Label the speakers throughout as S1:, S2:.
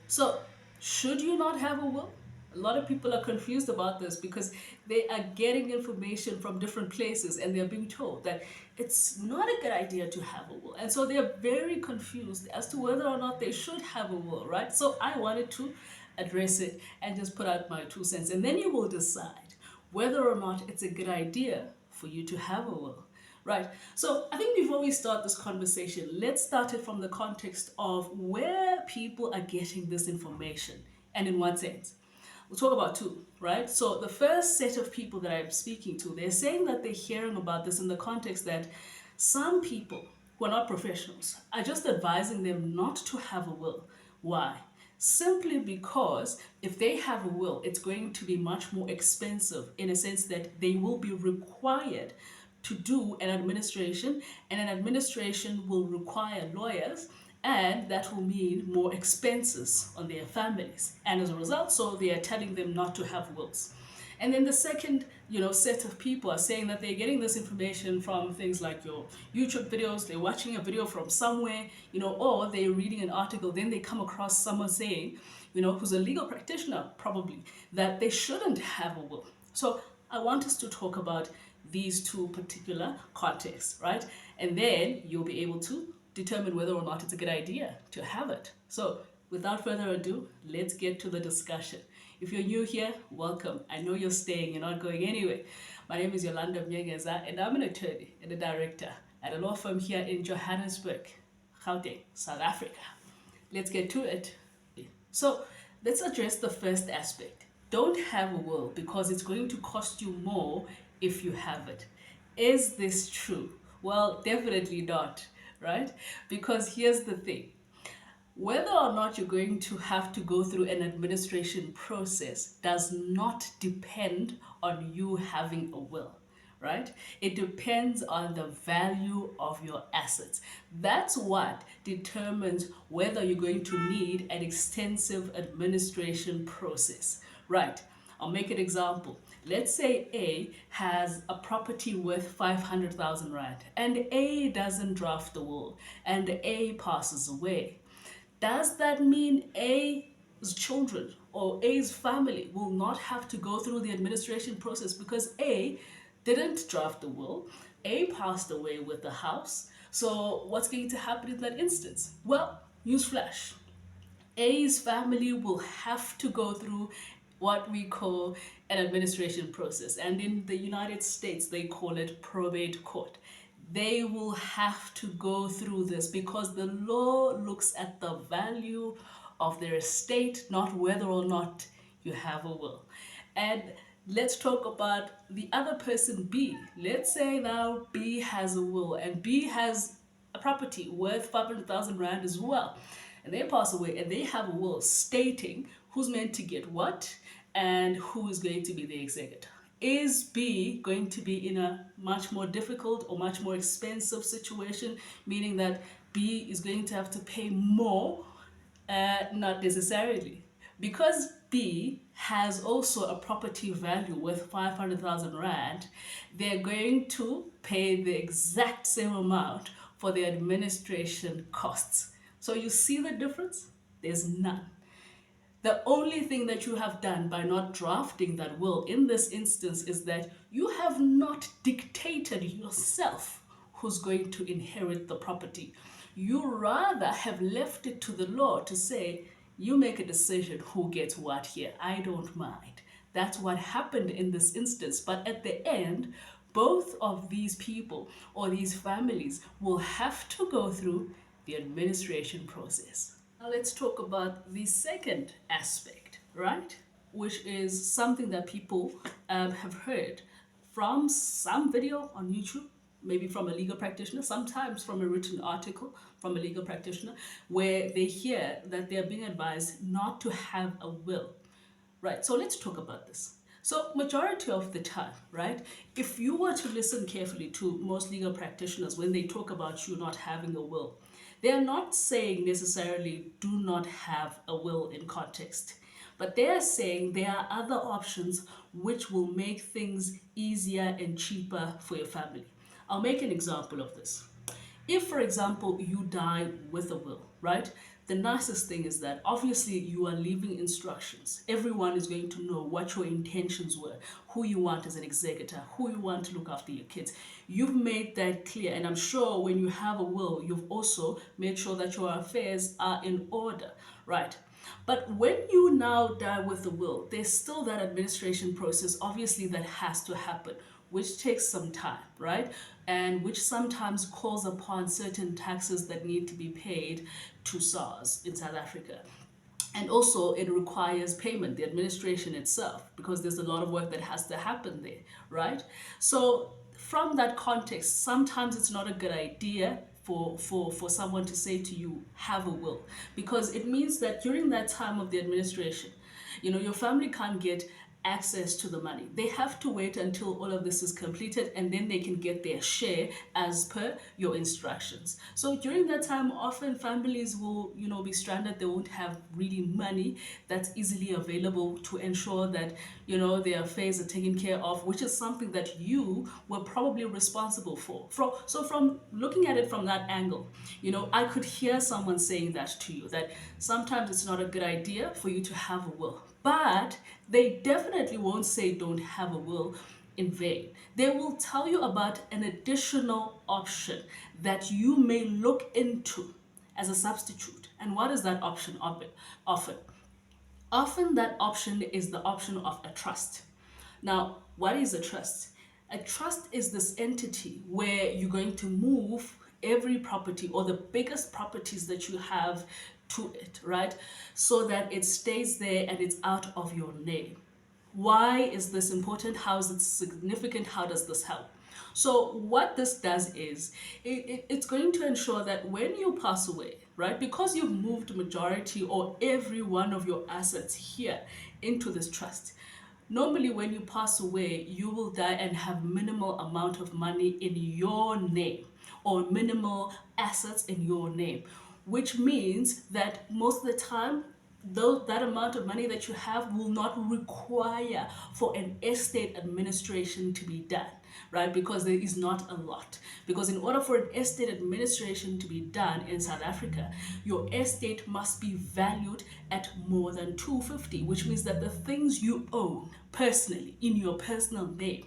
S1: So, should you not have a will? A lot of people are confused about this because they are getting information from different places and they're being told that it's not a good idea to have a will. And so they're very confused as to whether or not they should have a will, right? So I wanted to address it and just put out my 2 cents. And then you will decide whether or not it's a good idea for you to have a will. Right. So I think before we start this conversation, let's start it from the context of where people are getting this information and in what sense. We'll talk about two, right? So the first set of people that I'm speaking to, they're saying that they're hearing about this in the context that some people who are not professionals are just advising them not to have a will. Why? Simply because if they have a will, it's going to be much more expensive in a sense that they will be required to do an administration, and an administration will require lawyers, and that will mean more expenses on their families. And as a result, so they are telling them not to have wills. And then the second, set of people are saying that they're getting this information from things like your YouTube videos, they're watching a video from somewhere, or they're reading an article, then they come across someone saying, who's a legal practitioner probably, that they shouldn't have a will. So I want us to talk about these two particular contexts, right? And then you'll be able to determine whether or not it's a good idea to have it. So without further ado, let's get to the discussion. If you're new here, welcome. I know you're staying, you're not going anywhere. My name is Yolanda Mnyengeza, and I'm an attorney and a director at a law firm here in Johannesburg, Gauteng, South Africa. Let's get to it. So let's address the first aspect. Don't have a will because it's going to cost you more if you have it. Is this true? Well, definitely not, right? Because here's the thing. Whether or not you're going to have to go through an administration process does not depend on you having a will, right? It depends on the value of your assets. That's what determines whether you're going to need an extensive administration process, right? I'll make an example. Let's say A has a property worth 500,000 Rand and A doesn't draft the will and A passes away. Does that mean A's children or A's family will not have to go through the administration process because A didn't draft the will, A passed away with the house? So what's going to happen in that instance? Well, newsflash. A's family will have to go through what we call an administration process. And in the United States, they call it probate court. They will have to go through this because the law looks at the value of their estate, not whether or not you have a will. And let's talk about the other person, B. Let's say now B has a will and B has a property worth 500,000 Rand as well. And they pass away and they have a will stating who's meant to get what and who is going to be the executor. Is B going to be in a much more difficult or much more expensive situation, meaning that B is going to have to pay more? Not necessarily. Because B has also a property value worth 500,000 Rand, they're going to pay the exact same amount for the administration costs. So you see the difference? There's none. The only thing that you have done by not drafting that will in this instance is that you have not dictated yourself who's going to inherit the property. You rather have left it to the law to say, you make a decision who gets what here. I don't mind. That's what happened in this instance. But at the end, both of these people or these families will have to go through the administration process. Now let's talk about the second aspect, right? Which is something that people have heard from some video on YouTube, maybe from a legal practitioner, sometimes from a written article from a legal practitioner, where they hear that they're being advised not to have a will, right? So let's talk about this. So majority of the time, right, if you were to listen carefully to most legal practitioners when they talk about you not having a will, they are not saying necessarily do not have a will in context, but they are saying there are other options which will make things easier and cheaper for your family. I'll make an example of this. If, for example, you die with a will, right, the nicest thing is that obviously you are leaving instructions. Everyone is going to know what your intentions were, who you want as an executor, who you want to look after your kids. You've made that clear, and I'm sure when you have a will, you've also made sure that your affairs are in order, right? But when you now die with the will, there's still that administration process, obviously, that has to happen, which takes some time, right? And which sometimes calls upon certain taxes that need to be paid to SARS in South Africa. And also, it requires payment, the administration itself, because there's a lot of work that has to happen there, right? So, from that context, sometimes it's not a good idea for someone to say to you, have a will, because it means that during that time of the administration, your family can't get access to the money. They have to wait until all of this is completed, and then they can get their share as per your instructions. So during that time, often families will, be stranded. They won't have really money that's easily available to ensure that, their affairs are taken care of, which is something that you were probably responsible for. From looking at it from that angle, I could hear someone saying that to you, that sometimes it's not a good idea for you to have a will. But they definitely won't say don't have a will in vain. They will tell you about an additional option that you may look into as a substitute. And what is that option often? Often that option is the option of a trust. Now, what is a trust? A trust is this entity where you're going to move every property or the biggest properties that you have to it, right? So that it stays there and it's out of your name. Why is this important? How is it significant? How does this help? So what this does is it's going to ensure that when you pass away, right, because you've moved majority or every one of your assets here into this trust, normally when you pass away, you will die and have minimal amount of money in your name or minimal assets in your name, which means that most of the time, that amount of money that you have will not require for an estate administration to be done, right? Because there is not a lot. Because in order for an estate administration to be done in South Africa, your estate must be valued at more than 250, which means that the things you own personally in your personal name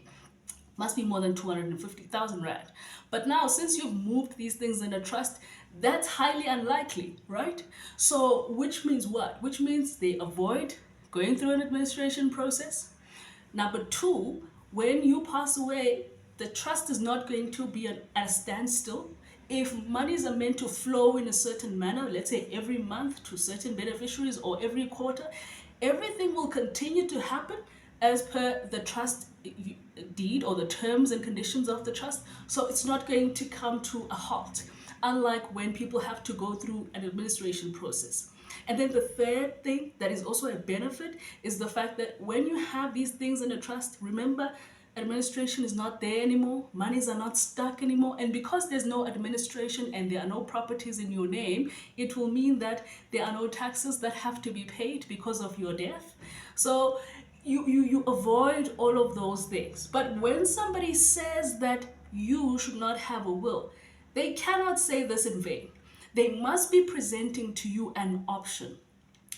S1: must be more than 250,000 Rand. But now, since you've moved these things in a trust, that's highly unlikely, right? So, which means what? Which means they avoid going through an administration process. Number two, when you pass away, the trust is not going to be at a standstill. If monies are meant to flow in a certain manner, let's say every month to certain beneficiaries or every quarter, everything will continue to happen as per the trust deed or the terms and conditions of the trust. So it's not going to come to a halt, unlike when people have to go through an administration process. And then the third thing that is also a benefit is the fact that when you have these things in a trust, remember, administration is not there anymore, monies are not stuck anymore, and because there's no administration and there are no properties in your name, it will mean that there are no taxes that have to be paid because of your death. So you avoid all of those things. But when somebody says that you should not have a will, they cannot say this in vain. They must be presenting to you an option.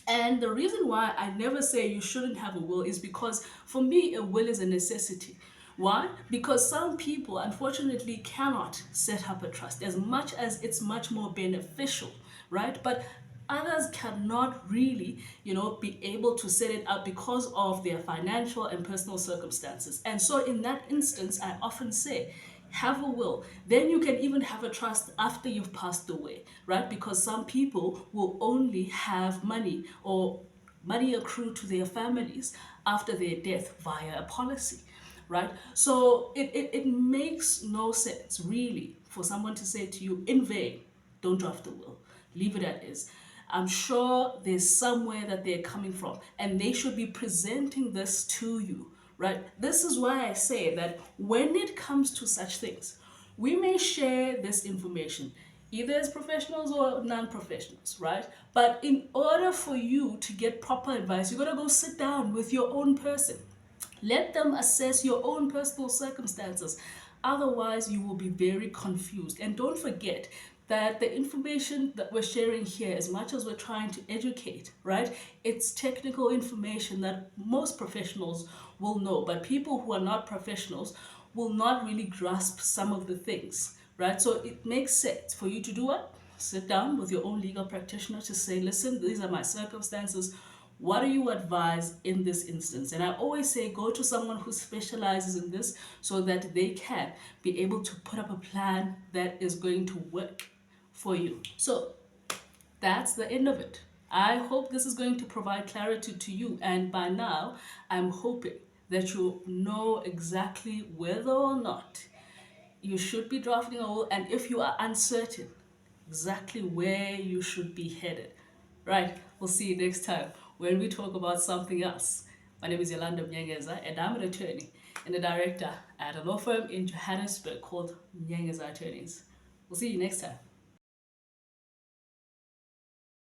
S1: And the reason why I never say you shouldn't have a will is because for me, a will is a necessity. Why? Because some people unfortunately cannot set up a trust as much as it's much more beneficial, right? But others cannot really, be able to set it up because of their financial and personal circumstances. And so in that instance, I often say, have a will. Then you can even have a trust after you've passed away, right? Because some people will only have money or money accrue to their families after their death via a policy, right? So it makes no sense really for someone to say to you in vain, don't draft a will, leave it as is. I'm sure there's somewhere that they're coming from and they should be presenting this to you, right? This is why I say that when it comes to such things, we may share this information either as professionals or non-professionals, right? But in order for you to get proper advice, you gotta go sit down with your own person. Let them assess your own personal circumstances. Otherwise, you will be very confused. And don't forget that the information that we're sharing here, as much as we're trying to educate, right, it's technical information that most professionals will know, but people who are not professionals will not really grasp some of the things, right? So it makes sense for you to do what? Sit down with your own legal practitioner to say, listen, these are my circumstances. What do you advise in this instance? And I always say, go to someone who specializes in this so that they can be able to put up a plan that is going to work for you. So that's the end of it. I hope this is going to provide clarity to you. And by now, I'm hoping that you know exactly whether or not you should be drafting a will, and if you are uncertain, exactly where you should be headed. Right, we'll see you next time when we talk about something else. My name is Yolanda Mnyengeza, and I'm an attorney and a director at a law firm in Johannesburg called Mnyengeza Attorneys. We'll see you next time.